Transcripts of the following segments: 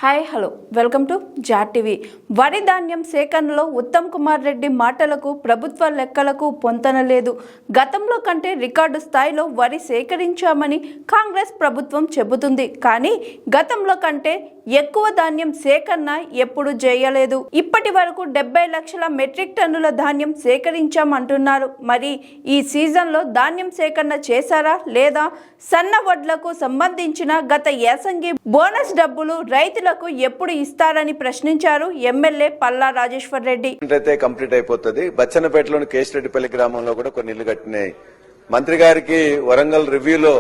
Hi hello welcome to జాట్ TV. వరి ధాన్యం సేకరణలో ఉత్తమ్ కుమార్ రెడ్డి మాటలకు ప్రభుత్వ లెక్కలకు పొంతన లేదు. గతంలో కంటే రికార్డు స్థాయిలో వరి సేకరించామని కాంగ్రెస్ ప్రభుత్వం చెబుతుంది. కానీ గతంలో కంటే ఎక్కువ ధాన్యం సేకరణ ఎప్పుడు చేయలేదు. ఇప్పటి వరకు 70 లక్షల మెట్రిక్ టన్నుల ధాన్యం సేకరించామంటున్నారు. మరి ఈ సీజన్లో ధాన్యం సేకరణ చేశారా లేదా? సన్న వడ్లకు సంబంధించిన గత యాసంగి బోనస్ డబ్బులు రైతులకు ఎప్పుడు ఇస్తారని ప్రశ్నించారు ఎమ్మెల్యే పల్లా రాజేశ్వర్ రెడ్డి. కంప్లీట్ అయిపోతుంది. బచ్చన్నపేటలోని కేశరెడ్డిపల్లి గ్రామంలో కూడా కొన్ని ఇళ్లు కట్టినాయి. మంత్రి గారికి వరంగల్ రివ్యూలో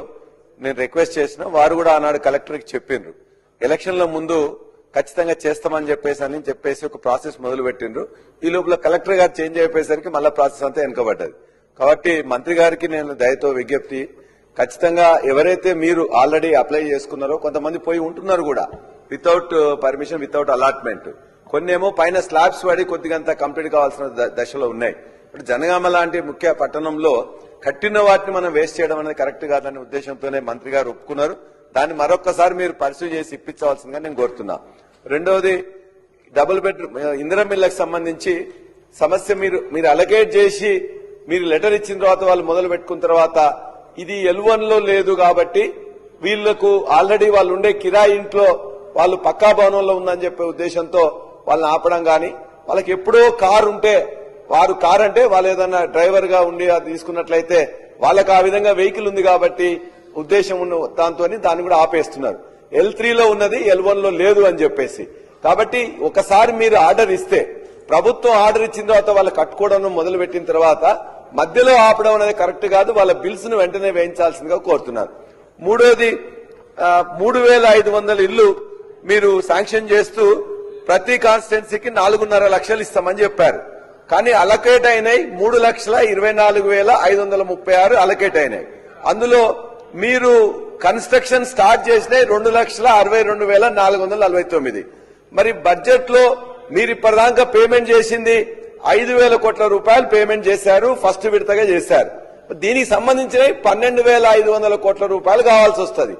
నేను రిక్వెస్ట్ చేసిన వారు కూడా ఆనాడు కలెక్టర్ కి చెప్పిండ్రు. ఎలక్షన్ల ముందు ఖచ్చితంగా చేస్తామని చెప్పేసి ఒక ప్రాసెస్ మొదలు పెట్టిండ్రు. ఈ లోపల కలెక్టర్ గారు చేంజ్ అయిపోయేసరికి మళ్ళా ప్రాసెస్ అంతా వెనుకబడ్డది. కాబట్టి మంత్రి గారికి నేను దయతో విజ్ఞప్తి, ఖచ్చితంగా ఎవరైతే మీరు ఆల్రెడీ అప్లై చేసుకున్నారో కొంతమంది పోయి ఉంటున్నారు కూడా వితౌట్ పర్మిషన్, వితౌట్ అలాట్మెంట్. కొన్ని ఏమో పైన స్లాబ్స్ పడి కొద్దిగంతా కంప్లీట్ కావాల్సిన దశలో ఉన్నాయి. ఇప్పుడు జనగామ లాంటి ముఖ్య పట్టణంలో కట్టిన వాటిని మనం వేస్ట్ చేయడం అనేది కరెక్ట్ కాదనే ఉద్దేశంతోనే మంత్రి గారు ఒప్పుకున్నారు. దాన్ని మరొకసారి మీరు పరిశీలి చేసి ఇప్పించవలసిందిగా నేను కోరుతున్నా. రెండవది, డబుల్ బెడ్రూమ్ ఇందిరమ్మ ఇళ్లకు సంబంధించి సమస్య మీరు అలకేట్ చేసి మీరు లెటర్ ఇచ్చిన తర్వాత వాళ్ళు మొదలు పెట్టుకున్న తర్వాత ఇది L1 లో లేదు కాబట్టి వీళ్లకు ఆల్రెడీ వాళ్ళు ఉండే కిరాయి ఇంట్లో వాళ్ళు పక్కా భవనంలో ఉందని చెప్పే ఉద్దేశంతో వాళ్ళని ఆపడం గాని, వాళ్ళకి ఎప్పుడో కారు ఉంటే వారు కారు అంటే వాళ్ళు ఏదన్నా డ్రైవర్ గా ఉండి తీసుకున్నట్లయితే వాళ్ళకి ఆ విధంగా వెహికల్ ఉంది కాబట్టి ఉద్దేశం ఉన్న దాంతో దాన్ని కూడా ఆపేస్తున్నారు. L3 లో ఉన్నది L1 లో లేదు అని చెప్పేసి. కాబట్టి ఒకసారి మీరు ఆర్డర్ ఇస్తే, ప్రభుత్వం ఆర్డర్ ఇచ్చిన తర్వాత వాళ్ళు కట్టుకోవడం మొదలు పెట్టిన తర్వాత మధ్యలో ఆపడం అనేది కరెక్ట్ కాదు. వాళ్ళ బిల్స్ ను వెంటనే వేయించాల్సిందిగా కోరుతున్నారు. మూడోది, 3,500 ఇళ్లు మీరు శాంక్షన్ చేస్తూ ప్రతి కాన్స్టిట్యున్సీకి 4.5 లక్షలు ఇస్తామని చెప్పారు. కానీ అలకేట్ అయినాయి 3,24,536 అలకేట్ అయినాయి. అందులో మీరు కన్స్ట్రక్షన్ స్టార్ట్ చేసినాయి 2,62,449. మరి బడ్జెట్ లో మీరు ఇప్పటిదాకా పేమెంట్ చేసింది 5,000 కోట్ల రూపాయలు పేమెంట్ చేశారు, ఫస్ట్ విడతగా చేశారు. దీనికి సంబంధించిన 12,500 కోట్ల రూపాయలు కావాల్సి వస్తుంది.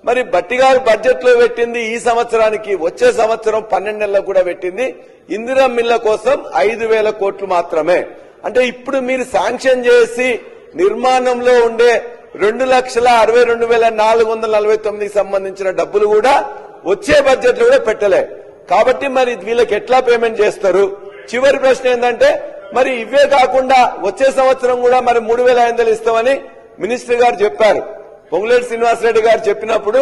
మరి బట్టి గారు బడ్జెట్ లో పెట్టింది ఈ సంవత్సరానికి, వచ్చే సంవత్సరం 12 నెలలకు కూడా పెట్టింది ఇందిరమ్మ ఇళ్ల కోసం 5,000 కోట్లు మాత్రమే. అంటే ఇప్పుడు మీరు శాంక్షన్ చేసి నిర్మాణంలో ఉండే 2,62,449 సంబంధించిన డబ్బులు కూడా వచ్చే బడ్జెట్ లో కూడా పెట్టలే. కాబట్టి మరి వీళ్ళకి ఎట్లా పేమెంట్ చేస్తారు? చివరి ప్రశ్న ఏంటంటే, మరి ఇవే కాకుండా వచ్చే సంవత్సరం కూడా మరి 3,500 ఇస్తామని మినిస్టర్ గారు చెప్పారు. పొంగులేటి శ్రీనివాసరెడ్డి గారు చెప్పినప్పుడు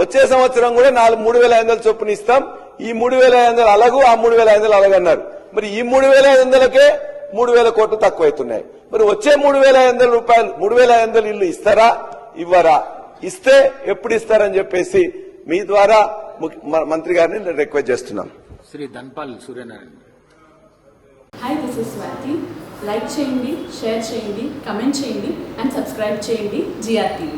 వచ్చే సంవత్సరం కూడా 3,500 చొప్పున ఇస్తాం, ఈ 3,500 అలాగూ, ఆ 3,500 అలాగన్నారు. మరి ఈ 3,500కే 3,000 కోట్లు తక్కువైతున్నాయి. మరి వచ్చే 3,500 రూపాయలు 3,500 ఇల్లు ఇస్తారా, ఇవ్వరా? ఇస్తే ఎప్పుడు ఇస్తారని చెప్పేసి మీ ద్వారా మంత్రి గారిని రిక్వెస్ట్ చేస్తున్నాం. Shri Dhanpal Suryanarayana. Hi, this is Swathi. Like చేయండి, షేర్ చేయండి, కమెంట్ చేయండి అండ్ సబ్స్క్రైబ్ చేయండి GR TV.